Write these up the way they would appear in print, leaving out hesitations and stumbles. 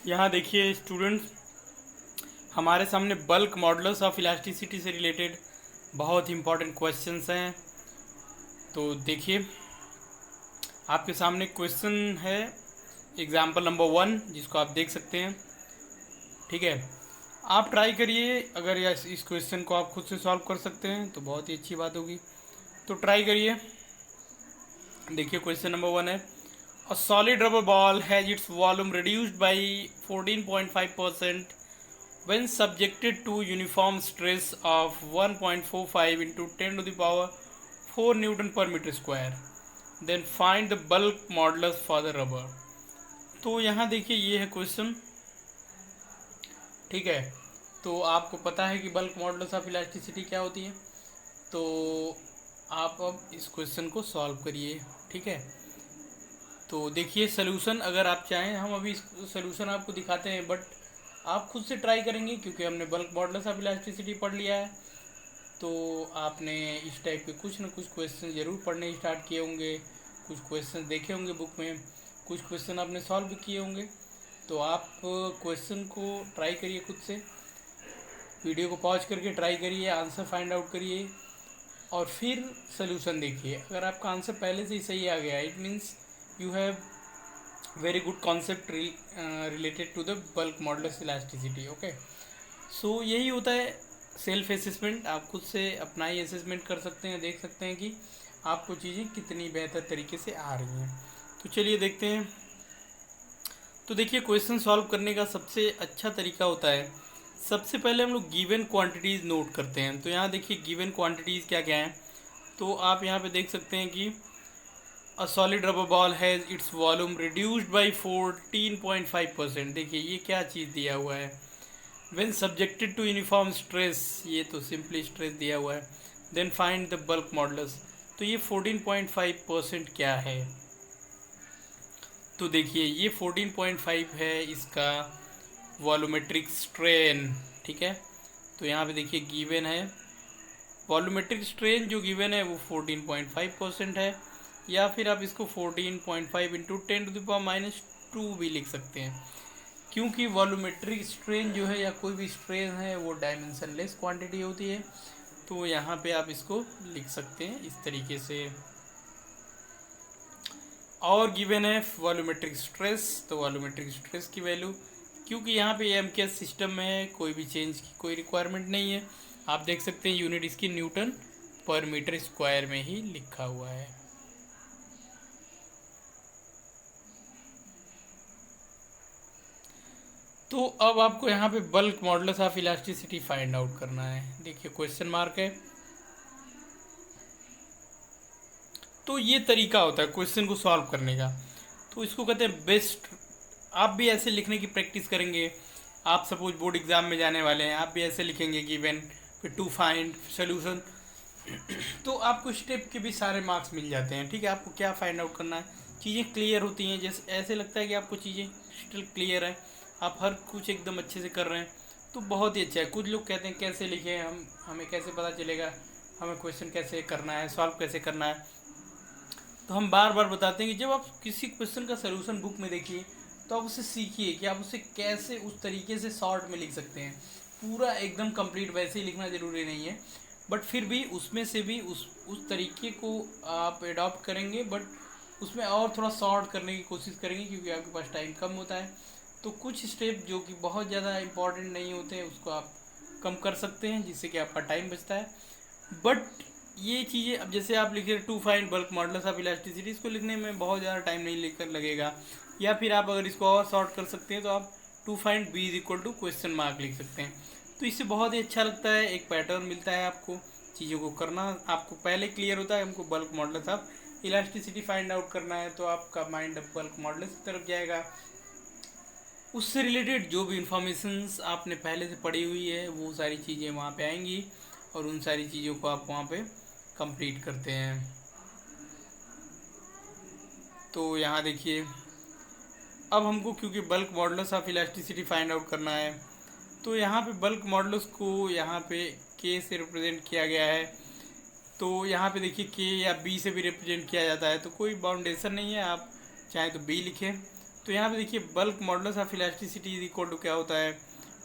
यहाँ देखिए स्टूडेंट्स, हमारे सामने बल्क मॉडुलस ऑफ इलास्टिसिटी से रिलेटेड बहुत इंपॉर्टेंट क्वेश्चंस हैं। तो देखिए, आपके सामने क्वेश्चन है एग्जाम्पल नंबर 1, जिसको आप देख सकते हैं। ठीक है, आप ट्राई करिए। अगर इस क्वेश्चन को आप खुद से सॉल्व कर सकते हैं तो बहुत ही अच्छी बात होगी। तो ट्राई करिए। देखिए, क्वेश्चन नंबर 1 है, अ solid rubber ball has its volume reduced by 14.5% when subjected to uniform stress of 1.45 into 10 to the power 4 Newton per meter square, then find the bulk modulus for the rubber। तो यहाँ देखिए, ये है question. ठीक है, तो आपको पता है कि बल्क मॉडुलस ऑफ इलास्टिसिटी क्या होती है। तो आप अब इस क्वेश्चन को सॉल्व करिए। ठीक है, तो देखिए सलूशन, अगर आप चाहें हम अभी सलूशन आपको दिखाते हैं, बट आप खुद से ट्राई करेंगे क्योंकि हमने बल्क मॉडुलस ऑफ इलास्टिसिटी पढ़ लिया है। तो आपने इस टाइप के कुछ ना कुछ क्वेश्चन ज़रूर पढ़ने स्टार्ट किए होंगे, कुछ क्वेश्चन देखे होंगे बुक में, कुछ क्वेश्चन आपने सॉल्व भी किए होंगे। तो आप क्वेश्चन को ट्राई करिए खुद से, वीडियो को पॉज करके ट्राई करिए, आंसर फाइंड आउट करिए और फिर सोल्यूशन देखिए। अगर आपका आंसर पहले से ही सही आ गया, it means you have very good concept related to the bulk modulus elasticity. Okay, so यही होता है सेल्फ असेसमेंट। आप खुद से अपना ही असेसमेंट कर सकते हैं, देख सकते हैं कि आपको चीज़ें कितनी बेहतर तरीके से आ रही हैं। तो चलिए देखते हैं। तो देखिए, क्वेश्चन सॉल्व करने का सबसे अच्छा तरीका होता है, सबसे पहले हम लोग गिवन क्वांटिटीज़ नोट करते हैं। तो यहाँ देखिए गिवन क्वांटिटीज़ क्या क्या हैं। तो आप यहाँ पे देख सकते हैं कि a solid rubber ball has its volume reduced by 14.5%। देखिए ये क्या चीज़ दिया हुआ है, when subjected to uniform stress, ये तो सिंपली स्ट्रेस दिया हुआ है। Then find the bulk modulus, तो ये 14.5% क्या है। तो देखिए ये 14.5 है इसका वॉल्यूमेट्रिक स्ट्रेन। ठीक है, तो यहाँ पे देखिए गिवन है वॉल्यूमेट्रिक स्ट्रेन, जो गिवन है वो 14.5% है, या फिर आप इसको 14.5 इंटू 10⁻⁻² भी लिख सकते हैं, क्योंकि वॉल्यूमेट्रिक स्ट्रेन जो है या कोई भी स्ट्रेन है वो डायमेंशनलेस क्वांटिटी होती है। तो यहाँ पे आप इसको लिख सकते हैं इस तरीके से। और गिवन है वॉल्यूमेट्रिक स्ट्रेस, तो वॉल्यूमेट्रिक स्ट्रेस की वैल्यू, क्योंकि यहाँ पे एमकेएस सिस्टम में है, कोई भी चेंज की कोई रिक्वायरमेंट नहीं है। आप देख सकते हैं यूनिट इसकी न्यूटन पर मीटर स्क्वायर में ही लिखा हुआ है। तो अब आपको यहाँ पे bulk modulus of elasticity find आउट करना है। देखिए क्वेश्चन मार्क है। तो ये तरीका होता है क्वेश्चन को सॉल्व करने का, तो इसको कहते हैं बेस्ट। आप भी ऐसे लिखने की प्रैक्टिस करेंगे। आप सपोज बोर्ड एग्जाम में जाने वाले हैं, आप भी ऐसे लिखेंगे गिवन फिर टू फाइंड सोल्यूशन, तो आपको स्टेप के भी सारे मार्क्स मिल जाते हैं। ठीक है, आपको क्या फाइंड आउट करना है, चीज़ें क्लियर होती हैं। जैसे ऐसे लगता है कि आपको चीज़ें स्टिल क्लियर है, आप हर कुछ एकदम अच्छे से कर रहे हैं, तो बहुत ही अच्छा है। कुछ लोग कहते हैं कैसे लिखें हम, हमें कैसे पता चलेगा हमें क्वेश्चन कैसे करना है, सॉल्व कैसे करना है। तो हम बार बार बताते हैं कि जब आप किसी क्वेश्चन का सलूशन बुक में देखिए तो आप उसे सीखिए कि आप उसे कैसे उस तरीके से शॉर्ट में लिख सकते हैं। पूरा एकदम कंप्लीट वैसे ही लिखना ज़रूरी नहीं है, बट फिर भी उसमें से भी उस तरीके को आप एडॉप्ट करेंगे, बट उसमें और थोड़ा शॉर्ट करने की कोशिश करेंगे, क्योंकि आपके पास टाइम कम होता है। तो कुछ स्टेप जो कि बहुत ज़्यादा इंपॉर्टेंट नहीं होते हैं उसको आप कम कर सकते हैं, जिससे कि आपका टाइम बचता है। बट ये चीज़ें, अब जैसे आप लिखे to find bulk modulus of elasticity, इसको लिखने में बहुत ज़्यादा टाइम नहीं लेकर लगेगा। या फिर आप अगर इसको और शॉर्ट कर सकते हैं तो आप to find B is equal to question mark लिख सकते हैं। तो इससे बहुत ही अच्छा लगता है, एक पैटर्न मिलता है आपको चीज़ों को करना। आपको पहले क्लियर होता है हमको bulk modulus of elasticity find आउट करना है, तो आपका माइंड अब बल्क मॉडुलस की तरफ जाएगा। उससे रिलेटेड जो भी इंफॉर्मेशंस आपने पहले से पढ़ी हुई है वो सारी चीज़ें वहाँ पे आएंगी, और उन सारी चीज़ों को आप वहाँ पे कंप्लीट करते हैं। तो यहाँ देखिए, अब हमको क्योंकि bulk modulus of elasticity find आउट करना है, तो यहाँ पे बल्क मॉडुलस को यहाँ पे के से रिप्रेजेंट किया गया है। तो यहाँ पे देखिए के या बी से भी रिप्रेजेंट किया जाता है, तो कोई बाउंडेशन नहीं है, आप चाहे तो बी लिखें। तो यहाँ पे देखिए bulk modulus of elasticity is equal to क्या होता है,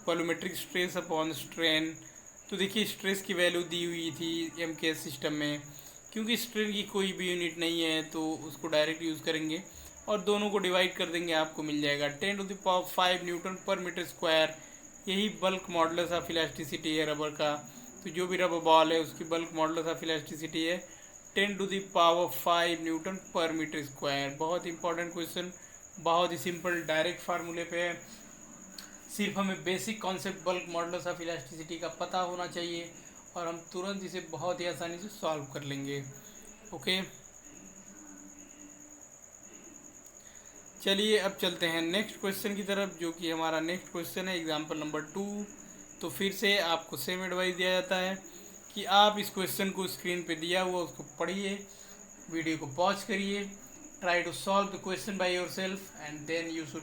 वॉल्यूमेट्रिक स्ट्रेस अपॉन स्ट्रेन। तो देखिए स्ट्रेस की वैल्यू दी हुई थी एमकेएस सिस्टम में, क्योंकि स्ट्रेन की कोई भी यूनिट नहीं है तो उसको डायरेक्ट यूज़ करेंगे और दोनों को डिवाइड कर देंगे, आपको मिल जाएगा 10⁵ न्यूटन पर मीटर स्क्वायर। यही बल्क मॉडुलस ऑफ इलास्टिसिटी है रबर का। तो जो भी रबर बॉल है उसकी बल्क मॉडुलस ऑफ इलास्टिसिटी है 10⁵ न्यूटन पर मीटर स्क्वायर। बहुत इंपॉर्टेंट क्वेश्चन, बहुत ही सिंपल डायरेक्ट फार्मूले पे है। सिर्फ हमें basic concept bulk modulus of elasticity का पता होना चाहिए और हम तुरंत इसे बहुत ही आसानी से सॉल्व कर लेंगे। ओके, चलिए अब चलते हैं नेक्स्ट क्वेश्चन की तरफ, जो कि हमारा नेक्स्ट क्वेश्चन है एग्जाम्पल नंबर 2। तो फिर से आपको सेम एडवाइस दिया जाता है कि आप इस क्वेश्चन को स्क्रीन पे दिया हुआ उसको पढ़िए, वीडियो को पॉज करिए, try to solve the question by yourself and then you should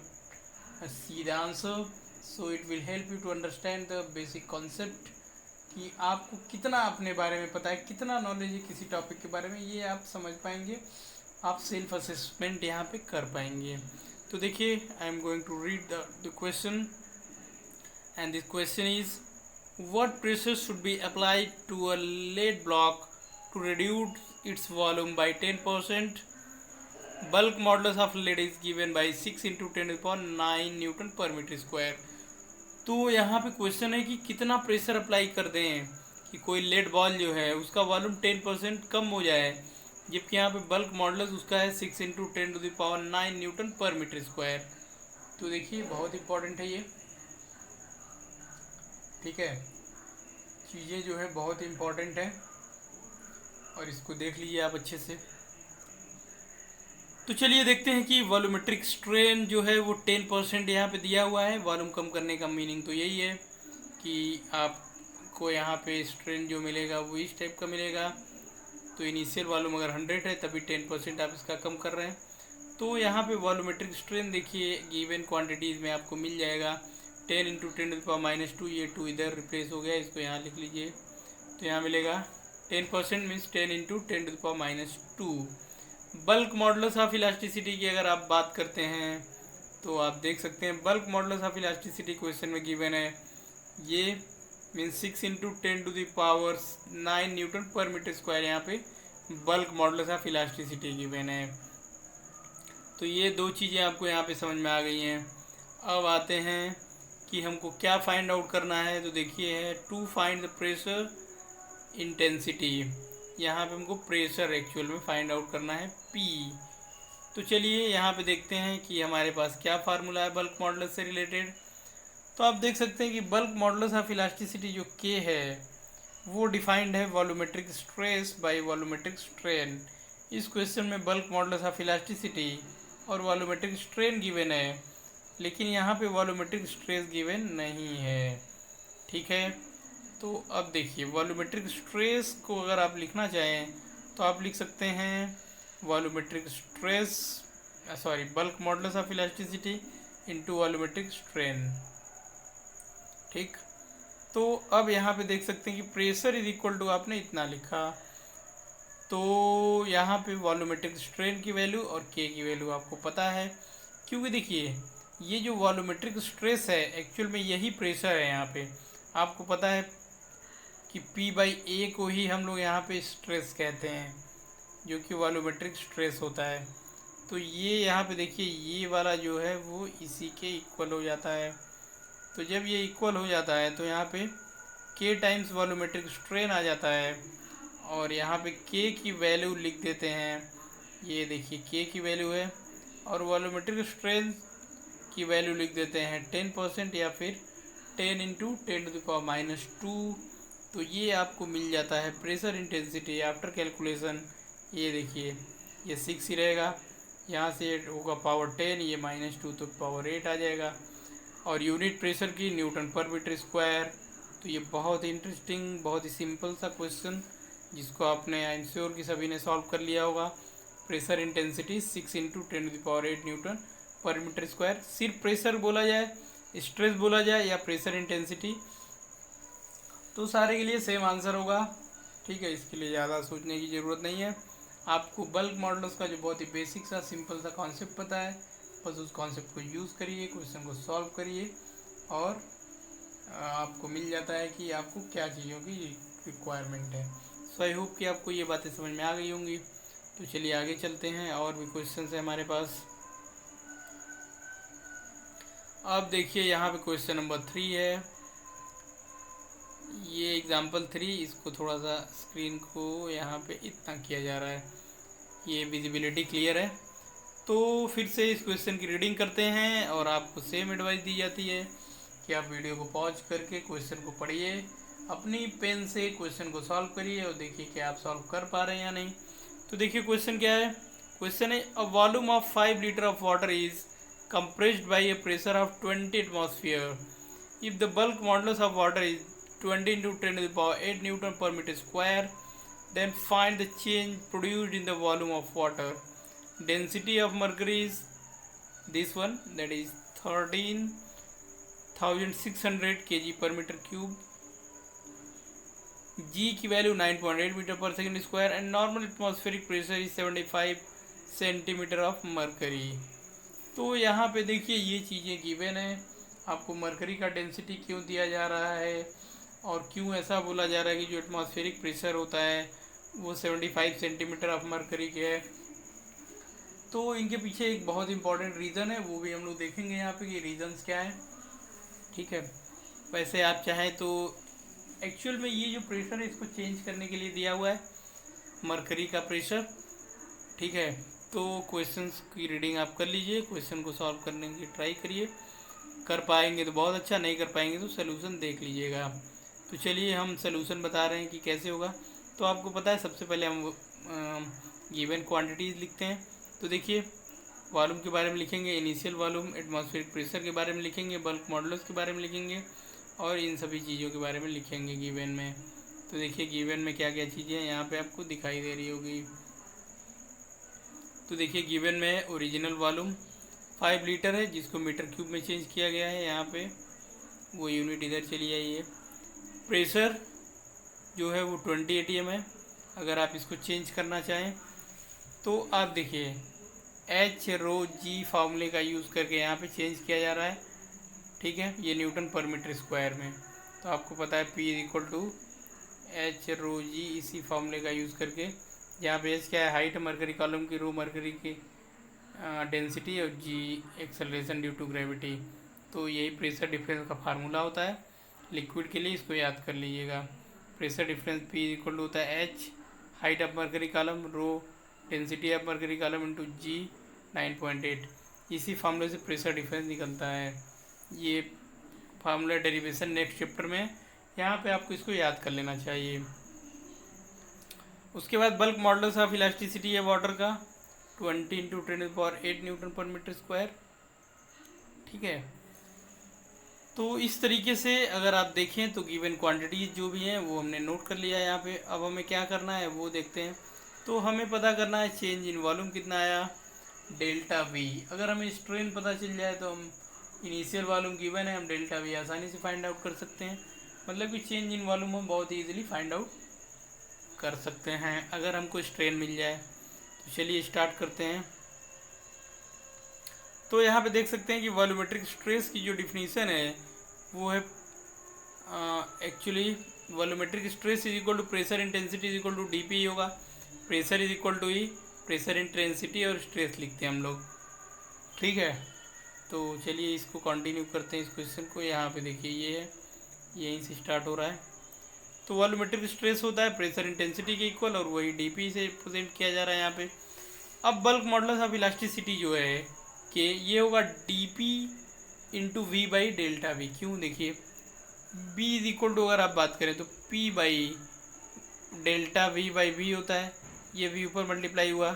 see the answer. So it will help you to understand the basic concept कि आपको कितना अपने बारे में पता है, कितना नॉलेज है किसी टॉपिक के बारे में, ये आप समझ पाएंगे, आप सेल्फ असेसमेंट यहाँ पे कर पाएंगे। तो देखिए I am going to read the question and this question is what pressure should be applied to a lead block to reduce its volume by 10%। Bulk modulus of lead is given by 6 × 10⁹ newton per metre square. तो यहाँ पे question है कि कितना pressure apply कर दें कि कोई लेड बॉल जो है उसका वॉल्यूम 10% कम हो जाए, जबकि यहाँ पे बल्क मॉडुलस उसका है 6 × 10⁹ न्यूटन पर मीटर स्क्वायर। तो देखिए बहुत इंपॉर्टेंट है ये, ठीक है, चीज़ें जो है बहुत इंपॉर्टेंट है और इसको देख लीजिए आप अच्छे से। तो चलिए देखते हैं कि वॉल्यूमेट्रिक स्ट्रेन जो है वो 10% यहाँ पे दिया हुआ है। वॉल्यूम कम करने का मीनिंग तो यही है कि आपको यहाँ पे स्ट्रेन जो मिलेगा वो इस टाइप का मिलेगा। तो इनिशियल वॉल्यूम अगर 100 है तभी 10% आप इसका कम कर रहे हैं। तो यहाँ पे वॉल्यूमेट्रिक स्ट्रेन देखिए गिवन क्वांटिटीज़ में आपको मिल जाएगा 10 × 10⁻²। ये 2 इधर रिप्लेस हो गया, इसको यहाँ लिख लीजिए। तो यहाँ मिलेगा 10% means 10 × 10⁻²। Bulk modulus of elasticity की अगर आप बात करते हैं तो आप देख सकते हैं bulk modulus of elasticity question में गिवन है, ये means 6 × 10⁹ newton per metre square यहाँ पे bulk modulus of elasticity given है। तो ये दो चीज़ें आपको यहाँ पे समझ में आ गई हैं। अब आते हैं कि हमको क्या फाइंड आउट करना है। तो देखिए है to find the pressure intensity, यहाँ पे हमको प्रेशर एक्चुअल में फाइंड आउट करना है P। तो चलिए यहाँ पे देखते हैं कि हमारे पास क्या फार्मूला है बल्क मॉडुलस से रिलेटेड। तो आप देख सकते हैं कि बल्क मॉडुलस ऑफ इलास्टिसिटी जो K है वो डिफाइंड है volumetric stress by volumetric strain. इस क्वेश्चन में बल्क मॉडुलस ऑफ इलास्टिसिटी और वॉल्यूमेट्रिक स्ट्रेन गिवन है, लेकिन यहाँ पे वॉल्यूमेट्रिक स्ट्रेस गिवन नहीं है, ठीक है। तो अब देखिए वॉल्यूमेट्रिक स्ट्रेस को अगर आप लिखना चाहें तो आप लिख सकते हैं volumetric stress bulk modulus of elasticity into volumetric strain, ठीक। तो अब यहाँ पे देख सकते हैं कि प्रेशर इज इक्वल टू आपने इतना लिखा, तो यहाँ पे वॉल्यूमेट्रिक स्ट्रेन की वैल्यू और के की वैल्यू आपको पता है, क्योंकि देखिए ये जो वॉल्यूमेट्रिक स्ट्रेस है एक्चुअल में यही प्रेशर है। यहाँ पे आपको पता है कि P/A को ही हम लोग यहाँ पे स्ट्रेस कहते हैं, जो कि वॉल्यूमेट्रिक स्ट्रेस होता है। तो ये यहाँ पे देखिए ये वाला जो है वो इसी के इक्वल हो जाता है। तो जब ये इक्वल हो जाता है तो यहाँ पे K टाइम्स वॉल्यूमेट्रिक स्ट्रेन आ जाता है और यहाँ पे K की वैल्यू लिख देते हैं। ये देखिए K की वैल्यू है और वॉल्यूमेट्रिक स्ट्रेन की वैल्यू लिख देते हैं 10% या फिर 10 × 10⁻²। तो ये आपको मिल जाता है प्रेशर इंटेंसिटी आफ्टर कैलकुलेशन। ये देखिए ये 6 ही रहेगा, यहाँ से होगा पावर 10, ये -2 तो पावर 8 आ जाएगा और यूनिट प्रेशर की न्यूटन पर मीटर स्क्वायर। तो ये बहुत ही इंटरेस्टिंग, बहुत ही सिंपल सा क्वेश्चन जिसको आपने आई एम श्योर कि सभी ने सॉल्व कर लिया होगा। Pressure intensity 6 × 10⁸ Newton per metre square. सिर्फ प्रेशर बोला जाए, स्ट्रेस बोला जाए या प्रेशर इंटेंसिटी, तो सारे के लिए सेम आंसर होगा, ठीक है। इसके लिए ज़्यादा सोचने की ज़रूरत नहीं है। आपको बल्क मॉडुलस का जो बहुत ही बेसिक सा सिंपल सा कॉन्सेप्ट पता है, बस उस कॉन्सेप्ट को यूज़ करिए, क्वेश्चन को सॉल्व करिए और आपको मिल जाता है कि आपको क्या चीज़ों की रिक्वायरमेंट है। सो आई होप कि आपको ये बातें समझ में आ गई होंगी। तो चलिए आगे चलते हैं, और भी क्वेश्चन है हमारे पास। अब देखिए यहाँ पे क्वेश्चन नंबर 3 है, ये एग्जाम्पल 3। इसको थोड़ा सा स्क्रीन को यहाँ पे इतना किया जा रहा है, ये विजिबिलिटी क्लियर है। तो फिर से इस क्वेश्चन की रीडिंग करते हैं, और आपको सेम एडवाइस दी जाती है कि आप वीडियो को पॉज करके क्वेश्चन को पढ़िए, अपनी पेन से क्वेश्चन को सॉल्व करिए और देखिए कि आप सॉल्व कर पा रहे हैं या नहीं। तो देखिए क्वेश्चन क्या है। क्वेश्चन है, a volume of 5 litre of water is compressed by a pressure of 20 atmosphere. If the bulk modulus of water is 20 into 10 to the power 8 Newton per meter square, then find the change produced in the volume of water. Density of mercury is this one, that is 13,600 kg per meter cube. G की value 9.8 metre पर second square and normal atmospheric pressure is 75 centimetre of mercury. तो यहाँ पे देखिए ये चीज़ें given है, आपको मरकरी का डेंसिटी क्यों दिया जा रहा है और क्यों ऐसा बोला जा रहा है कि जो एटमॉस्फेरिक प्रेशर होता है वो 75 सेंटीमीटर ऑफ मरकरी के है। तो इनके पीछे एक बहुत इंपॉर्टेंट रीज़न है, वो भी हम लोग देखेंगे यहाँ पे कि रीज़न्स क्या हैं। ठीक है, वैसे आप चाहें तो एक्चुअल में ये जो प्रेशर है इसको चेंज करने के लिए दिया हुआ है, मरकरी का प्रेशर। ठीक है, तो क्वेश्चंस की रीडिंग आप कर लीजिए, क्वेश्चन को सॉल्व करने की ट्राई करिए, कर पाएंगे तो बहुत अच्छा, नहीं कर पाएंगे तो सोल्यूशन देख लीजिएगा आप। तो चलिए हम सोल्यूशन बता रहे हैं कि कैसे होगा। तो आपको पता है सबसे पहले हम गिवन क्वांटिटीज़ लिखते हैं। तो देखिए वॉल्यूम के बारे में लिखेंगे, इनिशियल वॉल्यूम, एटमॉस्फेरिक प्रेशर के बारे में लिखेंगे, बल्क मॉडुलस के बारे में लिखेंगे और इन सभी चीज़ों के बारे में लिखेंगे गिवन में। तो देखिए गिवन में क्या क्या चीज़ें यहाँ पे आपको दिखाई दे रही होगी। तो देखिए गिवन में ओरिजिनल वॉल्यूम 5 लीटर है जिसको मीटर क्यूब में चेंज किया गया है, यहाँ पे वो यूनिट इधर चली आई है। प्रेशर जो है वो 20 ATM है। अगर आप इसको चेंज करना चाहें तो आप देखिए H ρg फार्मूले का यूज़ करके यहाँ पे चेंज किया जा रहा है। ठीक है, ये न्यूटन पर मीटर स्क्वायर में। तो आपको पता है P = H ρg, इसी फार्मूले का यूज़ करके, जहाँ पे H क्या है, हाइट मरकरी कॉलम की, रो मरकरी की डेंसिटी और G acceleration due to gravity. तो यही प्रेशर डिफरेंस का फार्मूला होता है लिक्विड के लिए, इसको याद कर लीजिएगा। प्रेशर डिफरेंस P = होता है H height of mercury column, rho density of mercury column into G 9.8। इसी फार्मूले से प्रेशर डिफरेंस निकलता है। ये फार्मूला डेरिवेशन नेक्स्ट चैप्टर में, यहाँ पे आपको इसको याद कर लेना चाहिए। उसके बाद बल्क मॉडुलस ऑफ इलास्टिसिटी है वाटर का 20 × 10⁸ न्यूटन पर मीटर स्क्वायर। ठीक है, तो इस तरीके से अगर आप देखें तो गिवन क्वांटिटीज जो भी हैं वो हमने नोट कर लिया है यहाँ पे। अब हमें क्या करना है वो देखते हैं। तो हमें पता करना है चेंज इन वॉल्यूम कितना आया, डेल्टा वी। अगर हमें स्ट्रेन पता चल जाए तो हम इनिशियल वॉल्यूम गिवन है, हम डेल्टा वी आसानी से फाइंड आउट कर सकते हैं। मतलब कि चेंज इन वॉल्यूम हम बहुत ईजिली फाइंड आउट कर सकते हैं अगर हमको स्ट्रेन मिल जाए। तो चलिए स्टार्ट करते हैं। तो यहाँ पे देख सकते हैं कि वॉल्यूमेट्रिक स्ट्रेस की जो डिफिनीसन है वो है actually volumetric stress is equal to pressure intensity is equal to dP होगा। Pressure is equal to E, pressure intensity और स्ट्रेस लिखते हैं हम लोग। ठीक है, तो चलिए इसको कंटिन्यू करते हैं इस क्वेश्चन को। यहाँ पे देखिए ये है, यहीं से स्टार्ट हो रहा है। तो वॉल्यूमेट्रिक स्ट्रेस होता है प्रेशर इंटेंसिटी के इक्वल और वही dP से रिप्रेजेंट किया जा रहा है यहाँ पे। अब बल्क मॉडुलस ऑफ इलास्टिसिटी जो है कि ये होगा dP × V/ΔV। क्यों, देखिए B इज इक्वल टू, अगर आप बात करें तो P/ΔV/V होता है, ये V ऊपर मल्टीप्लाई हुआ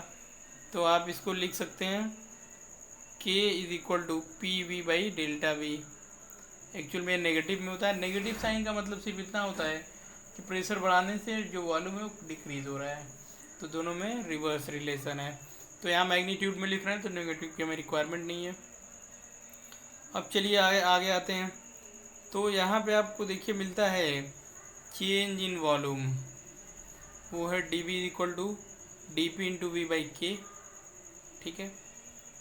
तो आप इसको लिख सकते हैं K is equal to PV/ΔV। Actual में नेगेटिव में होता है, नेगेटिव साइन का मतलब सिर्फ इतना होता है कि प्रेशर बढ़ाने से जो वॉल्यूम है वो डिक्रीज हो रहा है, तो दोनों में रिवर्स रिलेशन है। तो यहाँ मैग्नीट्यूड में लिख रहे हैं तो नेगेटिव की हमें रिक्वायरमेंट नहीं है। अब चलिए आगे आते हैं। तो यहाँ पे आपको देखिए मिलता है चेंज इन वॉल्यूम, वो है dV = dP × V/K। ठीक है,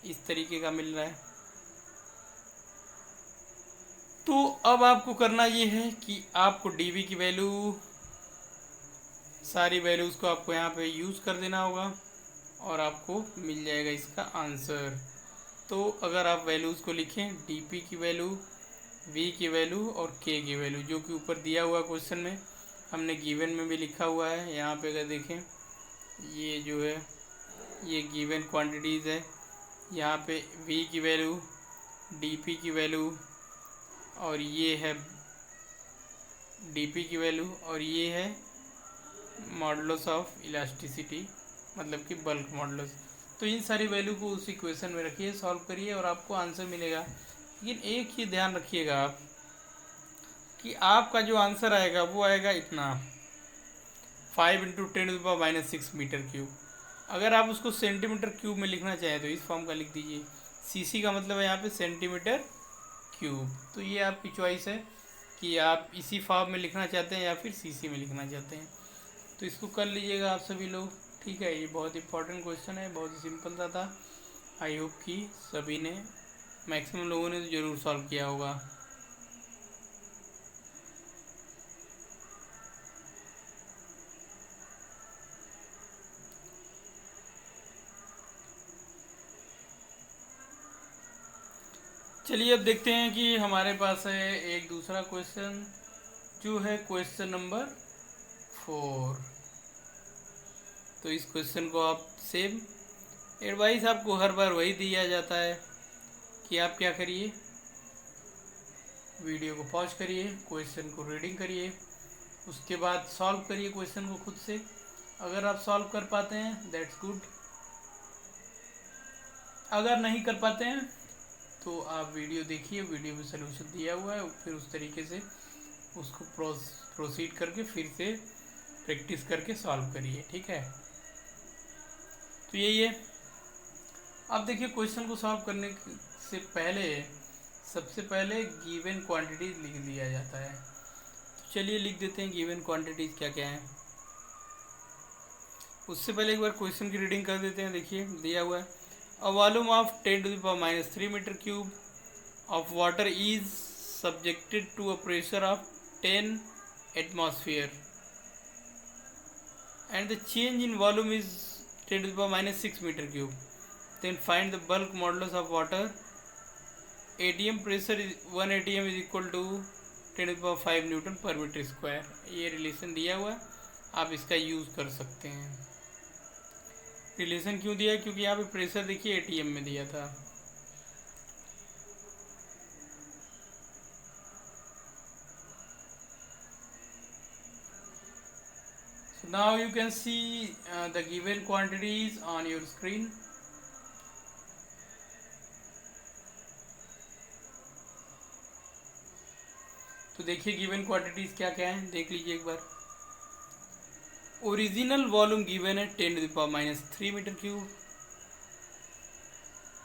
इस तरीके का मिल रहा है। तो अब आपको करना ये है कि आपको डीवी की वैल्यू, सारी वैल्यूज़ को आपको यहाँ पे यूज़ कर देना होगा और आपको मिल जाएगा इसका आंसर। तो अगर आप वैल्यूज़ को लिखें, डीपी की वैल्यू, वी की वैल्यू और के की वैल्यू, जो कि ऊपर दिया हुआ क्वेश्चन में, हमने गिवन में भी लिखा हुआ है। यहाँ पे अगर देखें, ये जो है ये गिवन क्वांटिटीज़ है। यहाँ पे वी की वैल्यू, डीपी की वैल्यू और ये है डीपी की वैल्यू और ये है मॉडुलस ऑफ इलास्टिसिटी, मतलब कि बल्क मॉडुलस। तो इन सारी वैल्यू को उस इक्वेशन में रखिए, सॉल्व करिए और आपको आंसर मिलेगा। लेकिन एक ही ध्यान रखिएगा आप कि आपका जो आंसर आएगा वो आएगा इतना, 5 × 10⁻⁻⁶ मीटर क्यूब। अगर आप उसको सेंटीमीटर क्यूब में लिखना चाहें तो इस फॉर्म का लिख दीजिए। सीसी का मतलब है यहाँ पे सेंटीमीटर क्यूब। तो ये आपकी चॉइस है कि आप इसी फॉर्म में लिखना चाहते हैं या फिर सीसी में लिखना चाहते हैं। तो इसको कर लीजिएगा आप सभी लोग, ठीक है। ये बहुत इंपॉर्टेंट क्वेश्चन है, बहुत ही सिंपल सा था। आई होप कि सभी ने, मैक्सिमम लोगों ने तो ज़रूर सॉल्व किया होगा। चलिए अब देखते हैं कि हमारे पास है एक दूसरा क्वेश्चन, जो है क्वेश्चन नंबर 4। तो इस क्वेश्चन को आप सेम एडवाइस आपको हर बार वही दिया जाता है कि आप क्या करिए, वीडियो को पॉज करिए, क्वेश्चन को रीडिंग करिए, उसके बाद सॉल्व करिए क्वेश्चन को खुद से। अगर आप सॉल्व कर पाते हैं दैट्स गुड, अगर नहीं कर पाते हैं तो आप वीडियो देखिए, वीडियो में सलूशन दिया हुआ है, फिर उस तरीके से उसको प्रोसीड करके फिर से प्रैक्टिस करके सॉल्व करिए, ठीक है। तो यही है। अब देखिए क्वेश्चन को सॉल्व करने से पहले सबसे पहले गिवन क्वांटिटीज लिख दिया जाता है। तो चलिए लिख देते हैं गिवन क्वांटिटीज क्या क्या है। उससे पहले एक बार क्वेश्चन की रीडिंग कर देते हैं। देखिए दिया हुआ है, a volume of 10⁻³ metre cube of water is subjected to a pressure of 10 atmosphere and the change in volume is 10⁻⁶ meter cube. Then find the bulk modulus of water. ATM pressure is 1 ATM is equal to 10⁵ Newton per meter square. ये relation दिया हुआ है, आप इसका use कर सकते हैं। Relation क्यों दिया है? क्योंकि यहाँ पे प्रेशर देखिए ATM में दिया था। So now you can see the given quantities on your screen. तो देखिए गिवन क्वांटिटीज क्या क्या हैं, देख लीजिए एक बार। ओरिजिनल वॉल्यूम गिवन है 10⁻³ मीटर क्यूब।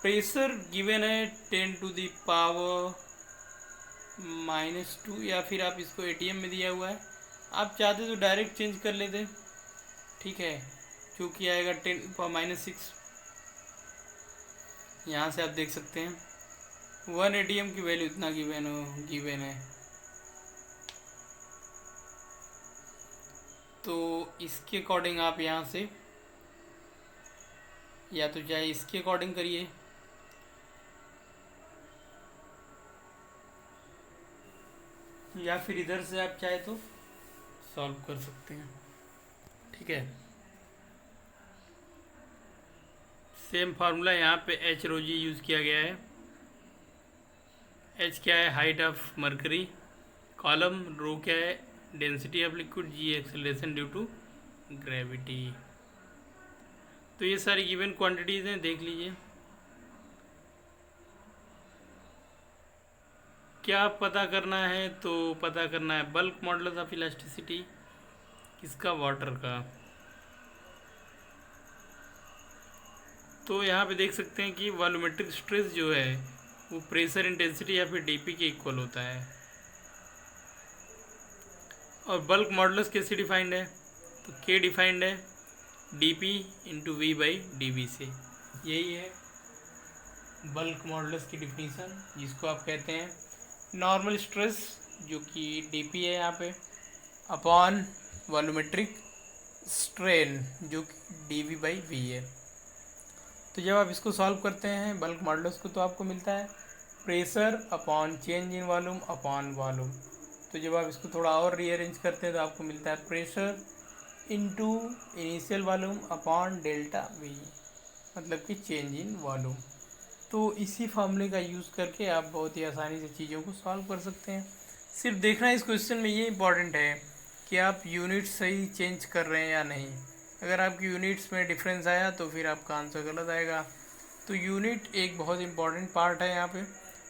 प्रेशर गिवन है 10⁻⁻² या फिर आप इसको ATM में दिया हुआ है। आप चाहते तो डायरेक्ट चेंज कर लेते, ठीक है, जो कि आएगा 10⁻⁶। यहाँ से आप देख सकते हैं 1 ATM की वैल्यू इतना गिवन है। तो इसके अकॉर्डिंग आप यहाँ से या तो चाहे इसके अकॉर्डिंग करिए या फिर इधर से आप चाहे तो सॉल्व कर सकते हैं, ठीक है। सेम फार्मूला यहाँ पे h ρg यूज़ किया गया है। h क्या है? Height of mercury column. Rho क्या है? Density of liquid. g acceleration due to gravity. तो ये सारी गिवन क्वांटिटीज़ हैं, देख लीजिए। क्या पता करना है? तो पता करना है बल्क मॉडुलस ऑफ इलास्टिसिटी, किसका? वाटर का। तो यहाँ पे देख सकते हैं कि वॉल्यूमेट्रिक स्ट्रेस जो है वो प्रेशर इंटेंसिटी या फिर डीपी के इक्वल होता है। और बल्क मॉडुलस कैसे डिफाइंड है? तो के डिफाइंड है DP into V by D V से, यही है। बल्क मॉडुलस की डिफिनीशन जिसको आप कहते हैं नॉर्मल स्ट्रेस, जो कि डीपी है यहाँ पे, अपॉन वॉल्यूमेट्रिक स्ट्रेन जो कि डीवी बाई वी है। तो जब आप इसको सॉल्व करते हैं बल्क मॉडुलस को, तो आपको मिलता है pressure upon change in volume upon volume. तो जब आप इसको थोड़ा और रीअरेंज करते हैं तो आपको मिलता है pressure into initial volume upon delta we, मतलब कि चेंज इन वॉल्यूम। तो इसी फॉर्मूले का यूज़ करके आप बहुत ही आसानी से चीज़ों को सॉल्व कर सकते हैं। सिर्फ देखना इस क्वेश्चन में ये इंपॉर्टेंट है कि आप यूनिट सही चेंज कर रहे हैं या नहीं। अगर आपकी यूनिट्स में डिफरेंस आया तो फिर आपका आंसर गलत आएगा। तो यूनिट एक बहुत इंपॉर्टेंट पार्ट है यहाँ पे,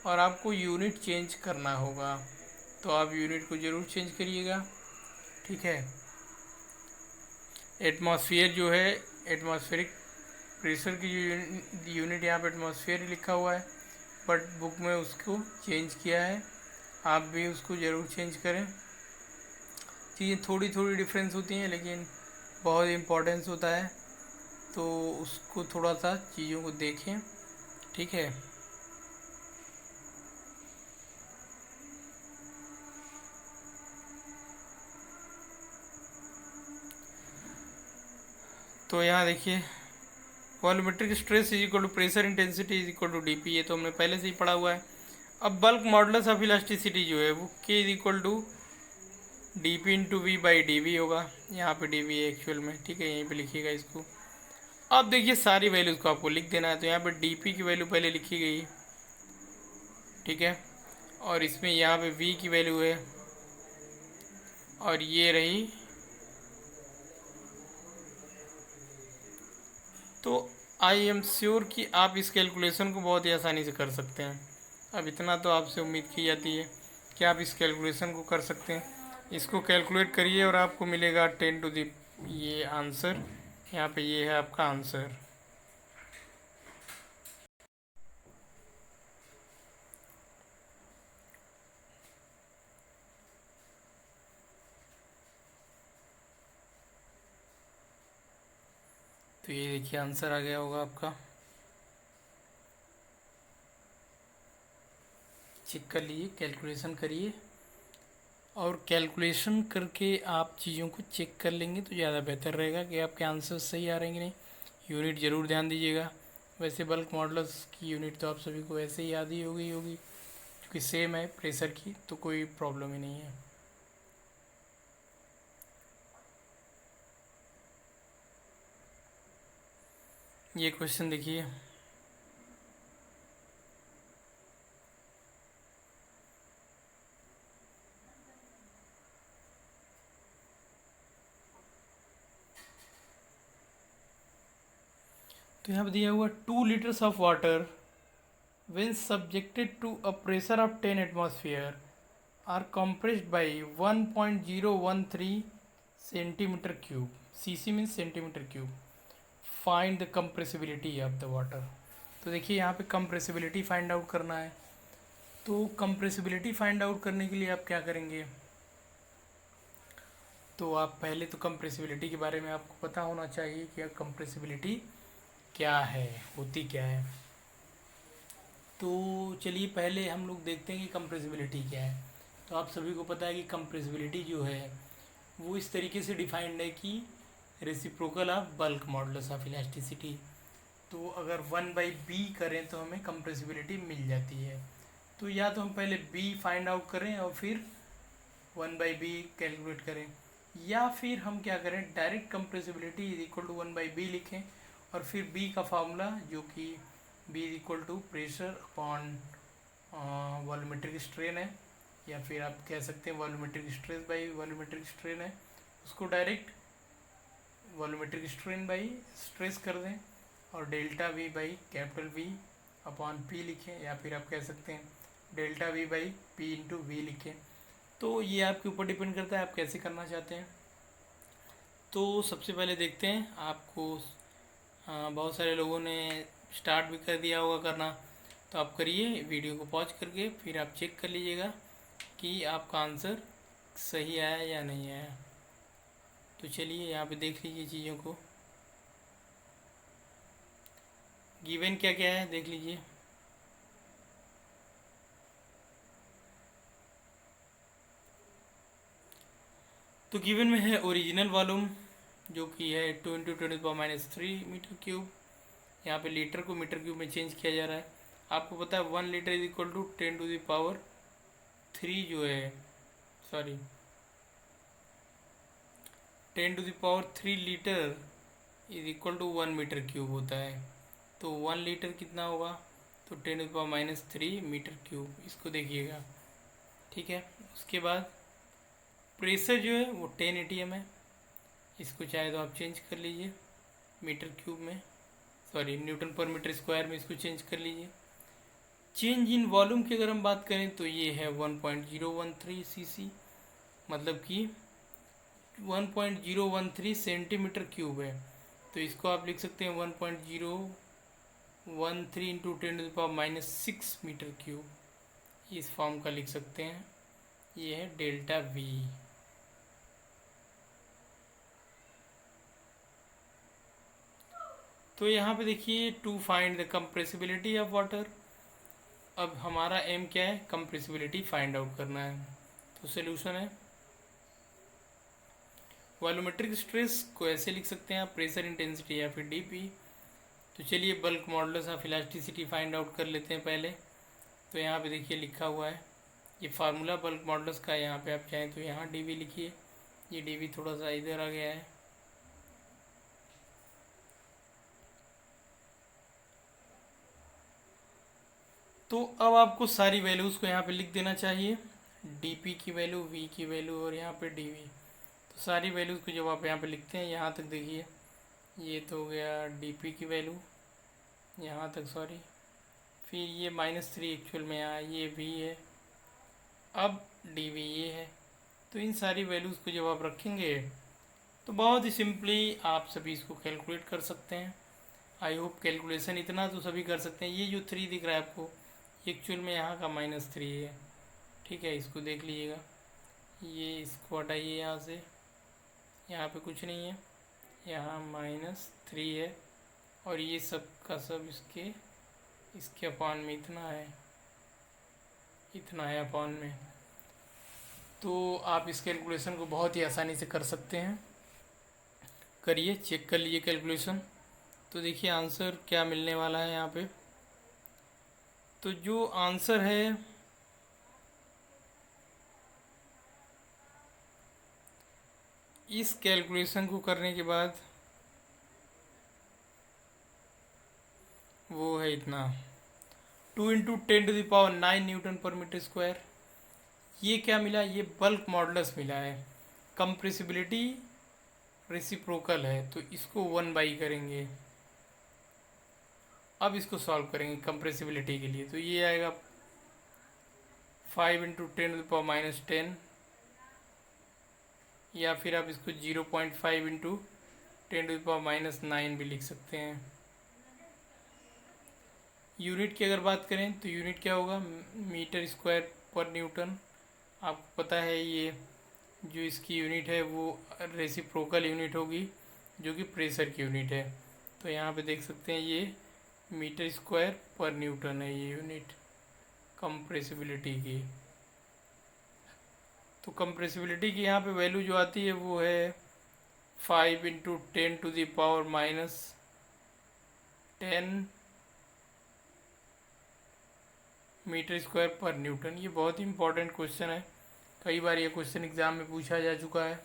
और आपको यूनिट चेंज करना होगा। तो आप यूनिट को ज़रूर चेंज करिएगा, ठीक है। एटमॉस्फेयर जो है, एटमॉस्फेरिक प्रेशर की जो यूनिट यहाँ पे एटमॉस्फेयर ही लिखा हुआ है, बट बुक में उसको चेंज किया है। आप भी उसको ज़रूर चेंज करें। चीज़ें थोड़ी थोड़ी डिफरेंस होती हैं लेकिन बहुत इम्पोर्टेंस होता है, तो उसको थोड़ा सा चीज़ों को देखें, ठीक है। तो यहाँ देखिए volumetric stress is equal to pressure intensity is equal to D P, ये तो हमने पहले से ही पढ़ा हुआ है। अब बल्क मॉडुलस ऑफ इलास्टिसिटी जो है वो K is equal to D P into V by D V होगा। यहाँ पे डी वी है एक्चुअल में, ठीक है, यहीं पे लिखिएगा इसको। अब देखिए सारी वैल्यूज़ को आपको लिख देना है। तो यहाँ पे डी पी की वैल्यू पहले लिखी गई, ठीक है, और इसमें यहाँ पे वी की वैल्यू है, और ये रही। तो आई एम श्योर कि आप इस कैलकुलेशन को बहुत ही आसानी से कर सकते हैं। अब इतना तो आपसे उम्मीद की जाती है कि आप इस कैलकुलेशन को कर सकते हैं। इसको कैलकुलेट करिए और आपको मिलेगा 10 टू द ये आंसर। यहाँ पे ये है आपका आंसर। तो ये देखिए आंसर आ गया होगा आपका। चेक कर लीजिए, कैलकुलेशन करिए, और कैलकुलेशन करके आप चीज़ों को चेक कर लेंगे तो ज़्यादा बेहतर रहेगा कि आपके आंसर सही आ रहे हैं कि नहीं। यूनिट ज़रूर ध्यान दीजिएगा। वैसे बल्क मॉडुलस की यूनिट तो आप सभी को वैसे ही याद ही होगी क्योंकि सेम है प्रेशर की, तो कोई प्रॉब्लम ही नहीं है। ये क्वेश्चन देखिए, तो यहाँ पर दिया हुआ 2 litres of water when subjected to a pressure of 10 atmosphere are compressed by 1.013 centimeter cube, cc means centimeter cube, find the compressibility of the water। तो देखिए यहाँ पे compressibility फाइंड आउट करना है। तो compressibility फाइंड आउट करने के लिए आप क्या करेंगे, तो आप पहले तो compressibility के बारे में आपको पता होना चाहिए कि compressibility क्या है, होती क्या है। तो चलिए पहले हम लोग देखते हैं कि कंप्रेसिबिलिटी क्या है। तो आप सभी को पता है कि कंप्रेसिबिलिटी जो है वो इस तरीके से डिफाइंड है कि reciprocal of bulk modulus of elasticity. तो अगर 1/b करें तो हमें कंप्रेसिबिलिटी मिल जाती है। तो या तो हम पहले b फाइंड आउट करें और फिर 1/b कैलकुलेट करें, या फिर हम क्या करें direct compressibility is equal to 1/b लिखें और फिर b का फार्मूला जो कि b is equal to pressure upon volumetric strain है, या फिर आप कह सकते हैं volumetric stress by volumetric strain है, उसको direct volumetric strain by stress कर दें और delta V by capital V upon P लिखें, या फिर आप कह सकते हैं delta V by P into V लिखें। तो ये आपके ऊपर डिपेंड करता है आप कैसे करना चाहते हैं। तो सबसे पहले देखते हैं, आपको बहुत सारे लोगों ने स्टार्ट भी कर दिया होगा करना, तो आप करिए वीडियो को पॉज करके, फिर आप चेक कर लीजिएगा कि आपका आंसर सही आया या नहीं आया। तो चलिए यहाँ पे देख लीजिए चीज़ों को, गिवन क्या क्या है देख लीजिए। तो गिवन में है ओरिजिनल वॉल्यूम जो कि है 2 × 10⁻³ मीटर क्यूब। यहाँ पे लीटर को मीटर क्यूब में चेंज किया जा रहा है। आपको पता है 1 लीटर इज इक्वल टू 10⁻³ जो है, sorry 10⁻³ litre is equal to 1 metre cube होता है। तो 1 लीटर कितना होगा, तो 10⁻³ मीटर क्यूब, इसको देखिएगा, ठीक है। उसके बाद प्रेशर जो है वो 10 ATM है, इसको चाहे तो आप चेंज कर लीजिए मीटर क्यूब में, sorry Newton per metre square में इसको चेंज कर लीजिए। चेंज इन वॉल्यूम की अगर हम बात करें तो ये है 1.013 cc, मतलब कि 1.013 सेंटीमीटर क्यूब है। तो इसको आप लिख सकते हैं 1.013 × 10⁻⁶ मीटर क्यूब, इस फॉर्म का लिख सकते हैं। ये है डेल्टा वी। तो यहाँ पे देखिए to find the compressibility of water. अब हमारा एम क्या है, कंप्रेसिबिलिटी फाइंड आउट करना है। तो सोल्यूशन है, वॉल्यूमेट्रिक स्ट्रेस को ऐसे लिख सकते हैं आप, प्रेशर इंटेंसिटी या फिर डीपी। तो चलिए bulk modulus of elasticity find out कर लेते हैं पहले। तो यहाँ पे देखिए लिखा हुआ है, ये फार्मूला बल्क मॉडुलस का है। यहाँ पे आप चाहें तो यहाँ डीवी लिखिए, ये डीवी थोड़ा सा इधर आ गया है। तो अब आपको सारी वैल्यूज़ को यहाँ पे लिख देना चाहिए, डीपी की वैल्यू, वी की वैल्यू और यहाँ पे डीवी। तो सारी वैल्यूज़ को जब आप यहाँ पे लिखते हैं, यहाँ तक देखिए ये तो हो गया डीपी की वैल्यू, यहाँ तक सॉरी, फिर ये -3 एक्चुअल में यहाँ ये वी है, अब डीवी ये है। तो इन सारी वैल्यूज़ को जब आप रखेंगे तो बहुत ही सिंपली आप सभी इसको कैलकुलेट कर सकते हैं। आई होप कैलकुलेशन इतना तो सभी कर सकते हैं। ये जो 3 दिख रहा है आपको, एक्चुअल में यहाँ का -3 है, ठीक है, इसको देख लीजिएगा। ये इसको हटाइए यहाँ से, यहाँ पे कुछ नहीं है, यहाँ -3 है और ये सब का सब इसके अपान में इतना है, इतना है अपान में। तो आप इस कैलकुलेशन को बहुत ही आसानी से कर सकते हैं, करिए, चेक कर लीजिए कैलकुलेशन। तो देखिए आंसर क्या मिलने वाला है यहाँ पे। तो जो आंसर है इस कैलकुलेशन को करने के बाद वो है इतना 2 × 10⁹ न्यूटन पर मीटर स्क्वायर। ये क्या मिला, ये बल्क मॉडुलस मिला है। कंप्रेसिबिलिटी रेसिप्रोकल है, तो इसको 1/, करेंगे। अब इसको सॉल्व करेंगे कंप्रेसिबिलिटी के लिए। तो ये आएगा 5 × 10⁻⁻10, या फिर आप इसको 0.5 × 10⁻⁹ भी लिख सकते हैं। यूनिट की अगर बात करें तो यूनिट क्या होगा, मीटर स्क्वायर पर न्यूटन। आपको पता है ये जो इसकी यूनिट है वो रेसिप्रोकल यूनिट होगी, जो कि प्रेशर की यूनिट है। तो यहाँ पे देख सकते हैं ये मीटर स्क्वायर पर न्यूटन है ये यूनिट कंप्रेसिबिलिटी की। तो कंप्रेसिबिलिटी की यहाँ पे वैल्यू जो आती है वो है 5 × 10⁻⁻10 मीटर स्क्वायर पर न्यूटन। ये बहुत ही इंपॉर्टेंट क्वेश्चन है, कई बार ये क्वेश्चन एग्ज़ाम में पूछा जा चुका है।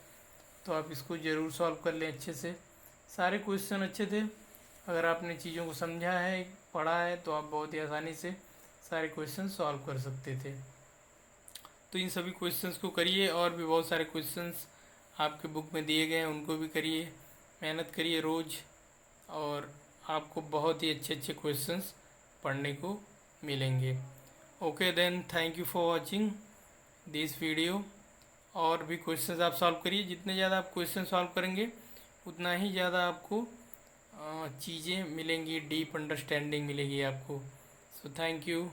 तो आप इसको ज़रूर सॉल्व कर लें अच्छे से। सारे क्वेश्चन अच्छे थे, अगर आपने चीज़ों को समझा है, पढ़ा है, तो आप बहुत ही आसानी से सारे क्वेश्चन सॉल्व कर सकते थे। तो इन सभी क्वेश्चंस को करिए, और भी बहुत सारे क्वेश्चंस आपके बुक में दिए गए हैं, उनको भी करिए, मेहनत करिए रोज़, और आपको बहुत ही अच्छे अच्छे क्वेश्चंस पढ़ने को मिलेंगे। Okay then, thank you for watching this video. और भी क्वेश्चंस आप सॉल्व करिए, जितने ज़्यादा आप क्वेश्चन सॉल्व करेंगे उतना ही ज़्यादा आपको चीज़ें मिलेंगी, डीप अंडरस्टैंडिंग मिलेगी आपको। So thank you.